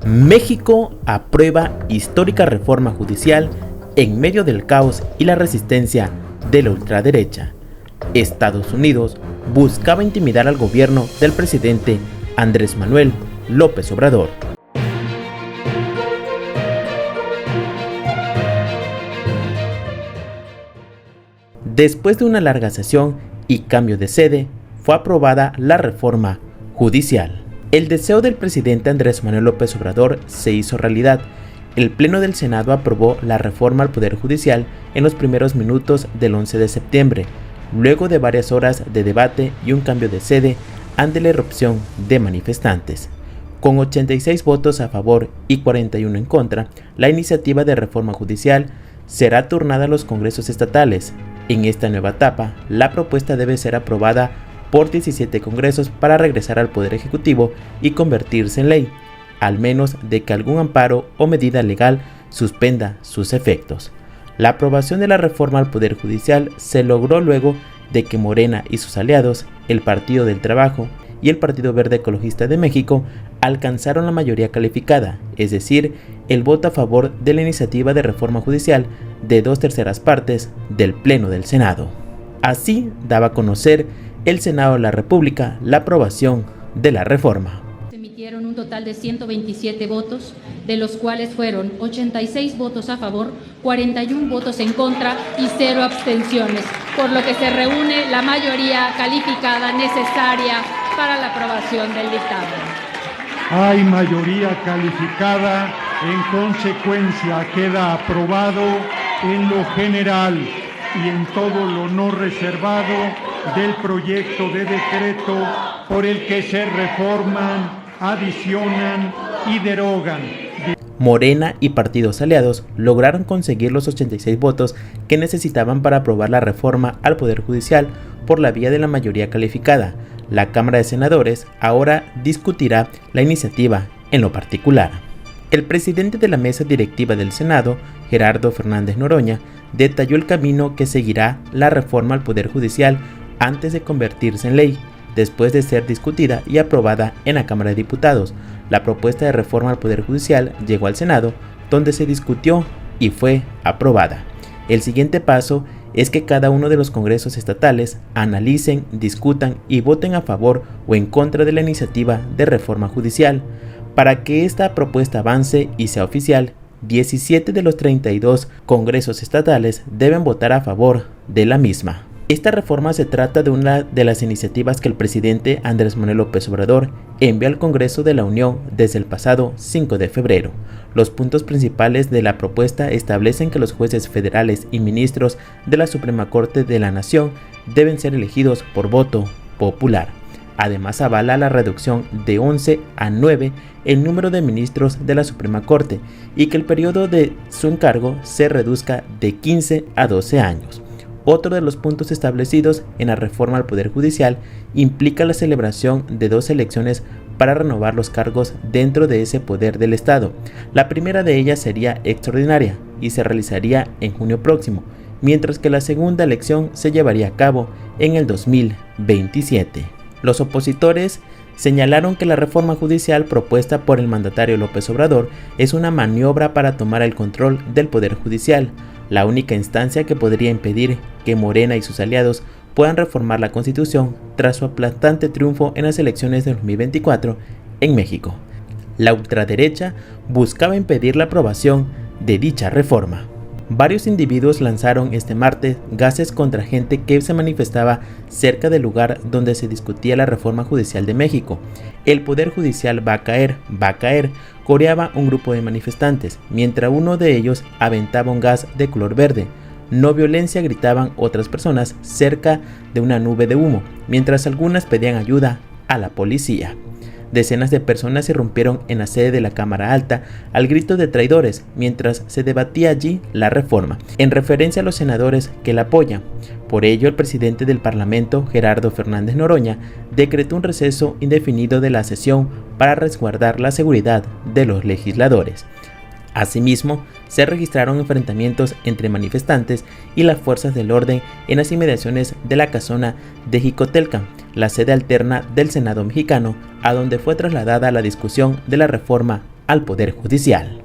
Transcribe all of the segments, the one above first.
México aprueba histórica reforma judicial en medio del caos y la resistencia de la ultraderecha. Estados Unidos buscaba intimidar al gobierno del presidente Andrés Manuel López Obrador. Después de una larga sesión y cambio de sede, fue aprobada la reforma judicial. El deseo del presidente Andrés Manuel López Obrador se hizo realidad. El Pleno del Senado aprobó la reforma al Poder Judicial en los primeros minutos del 11 de septiembre, luego de varias horas de debate y un cambio de sede ante la irrupción de manifestantes. Con 86 votos a favor y 41 en contra, la iniciativa de reforma judicial será turnada a los congresos estatales. En esta nueva etapa, la propuesta debe ser aprobada por 17 congresos para regresar al Poder Ejecutivo y convertirse en ley, al menos de que algún amparo o medida legal suspenda sus efectos. La aprobación de la reforma al Poder Judicial se logró luego de que Morena y sus aliados, el Partido del Trabajo y el Partido Verde Ecologista de México, alcanzaron la mayoría calificada, es decir, el voto a favor de la iniciativa de reforma judicial de 2/3 partes del Pleno del Senado. Así daba a conocer el Senado de la República la aprobación de la reforma. Se emitieron un total de 127 votos, de los cuales fueron 86 votos a favor, 41 votos en contra y 0 abstenciones, por lo que se reúne la mayoría calificada necesaria para la aprobación del dictamen. Hay mayoría calificada, en consecuencia queda aprobado en lo general y en todo lo no reservado del proyecto de decreto por el que se reforman, adicionan y derogan. Morena y partidos aliados lograron conseguir los 86 votos que necesitaban para aprobar la reforma al Poder Judicial por la vía de la mayoría calificada. La Cámara de Senadores ahora discutirá la iniciativa en lo particular. El presidente de la mesa directiva del Senado, Gerardo Fernández Noroña, detalló el camino que seguirá la reforma al Poder Judicial antes de convertirse en ley, después de ser discutida y aprobada en la Cámara de Diputados. La propuesta de reforma al Poder Judicial llegó al Senado, donde se discutió y fue aprobada. El siguiente paso es que cada uno de los congresos estatales analicen, discutan y voten a favor o en contra de la iniciativa de reforma judicial. Para que esta propuesta avance y sea oficial, 17 de los 32 congresos estatales deben votar a favor de la misma. Esta reforma se trata de una de las iniciativas que el presidente Andrés Manuel López Obrador envió al Congreso de la Unión desde el pasado 5 de febrero. Los puntos principales de la propuesta establecen que los jueces federales y ministros de la Suprema Corte de la Nación deben ser elegidos por voto popular. Además, avala la reducción de 11 a 9 el número de ministros de la Suprema Corte y que el periodo de su encargo se reduzca de 15 a 12 años. Otro de los puntos establecidos en la reforma al Poder Judicial implica la celebración de 2 elecciones para renovar los cargos dentro de ese poder del Estado. La primera de ellas sería extraordinaria y se realizaría en junio próximo, mientras que la segunda elección se llevaría a cabo en el 2027. Los opositores señalaron que la reforma judicial propuesta por el mandatario López Obrador es una maniobra para tomar el control del Poder Judicial, la única instancia que podría impedir que Morena y sus aliados puedan reformar la Constitución tras su aplastante triunfo en las elecciones de 2024 en México. La ultraderecha buscaba impedir la aprobación de dicha reforma. Varios individuos lanzaron este martes gases contra gente que se manifestaba cerca del lugar donde se discutía la reforma judicial de México. El Poder Judicial va a caer, coreaba un grupo de manifestantes, mientras uno de ellos aventaba un gas de color verde. No violencia, gritaban otras personas cerca de una nube de humo, mientras algunas pedían ayuda a la policía. Decenas de personas irrumpieron en la sede de la Cámara Alta al grito de traidores mientras se debatía allí la reforma, en referencia a los senadores que la apoyan. Por ello, el presidente del Parlamento, Gerardo Fernández Noroña, decretó un receso indefinido de la sesión para resguardar la seguridad de los legisladores. Asimismo, se registraron enfrentamientos entre manifestantes y las fuerzas del orden en las inmediaciones de la casona de Jicotelcan, la sede alterna del Senado mexicano, a donde fue trasladada la discusión de la reforma al Poder Judicial.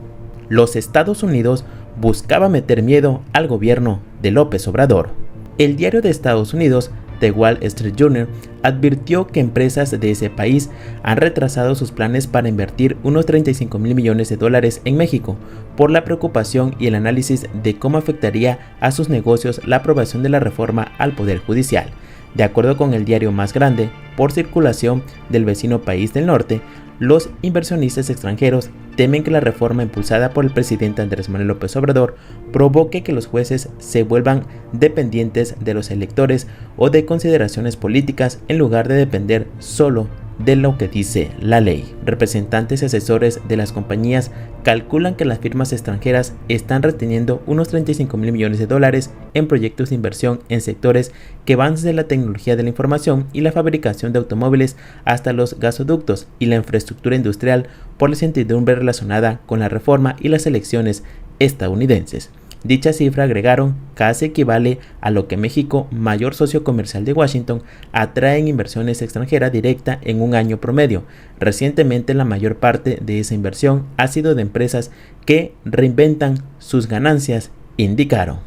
Los Estados Unidos buscaba meter miedo al gobierno de López Obrador. El diario de Estados Unidos, The Wall Street Journal, advirtió que empresas de ese país han retrasado sus planes para invertir unos 35,000 millones de dólares en México por la preocupación y el análisis de cómo afectaría a sus negocios la aprobación de la reforma al Poder Judicial. De acuerdo con el diario más grande por circulación del vecino país del norte, los inversionistas extranjeros temen que la reforma impulsada por el presidente Andrés Manuel López Obrador provoque que los jueces se vuelvan dependientes de los electores o de consideraciones políticas en lugar de depender solo de lo que dice la ley. Representantes y asesores de las compañías calculan que las firmas extranjeras están reteniendo unos 35,000 millones de dólares en proyectos de inversión en sectores que van desde la tecnología de la información y la fabricación de automóviles hasta los gasoductos y la infraestructura industrial por la incertidumbre relacionada con la reforma y las elecciones estadounidenses. Dicha cifra, agregaron, casi equivale a lo que México, mayor socio comercial de Washington, atrae en inversiones extranjeras directa en un año promedio. Recientemente, la mayor parte de esa inversión ha sido de empresas que reinventan sus ganancias, indicaron.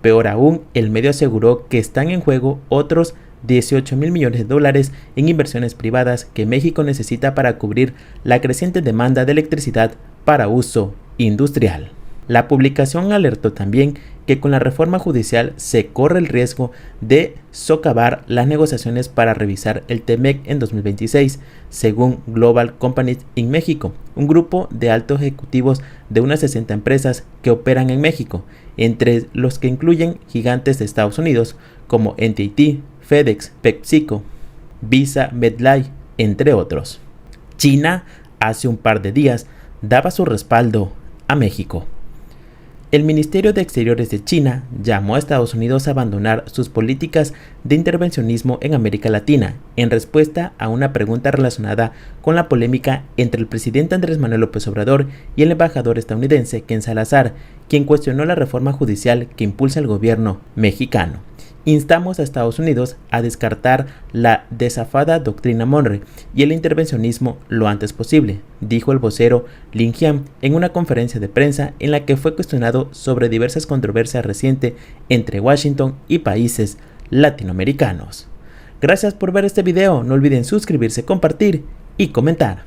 Peor aún, el medio aseguró que están en juego otros 18,000 millones de dólares en inversiones privadas que México necesita para cubrir la creciente demanda de electricidad para uso industrial. La publicación alertó también que con la reforma judicial se corre el riesgo de socavar las negociaciones para revisar el TEMEC en 2026, según Global Companies in México, un grupo de altos ejecutivos de unas 60 empresas que operan en México, entre los que incluyen gigantes de Estados Unidos como NTT, FedEx, PepsiCo, Visa, MetLife, entre otros. China, hace un par de días, daba su respaldo a México. El Ministerio de Exteriores de China llamó a Estados Unidos a abandonar sus políticas de intervencionismo en América Latina, en respuesta a una pregunta relacionada con la polémica entre el presidente Andrés Manuel López Obrador y el embajador estadounidense Ken Salazar, quien cuestionó la reforma judicial que impulsa el gobierno mexicano. Instamos a Estados Unidos a descartar la desafada doctrina Monroe y el intervencionismo lo antes posible, dijo el vocero Lin Jian en una conferencia de prensa en la que fue cuestionado sobre diversas controversias recientes entre Washington y países latinoamericanos. Gracias por ver este video, no olviden suscribirse, compartir y comentar.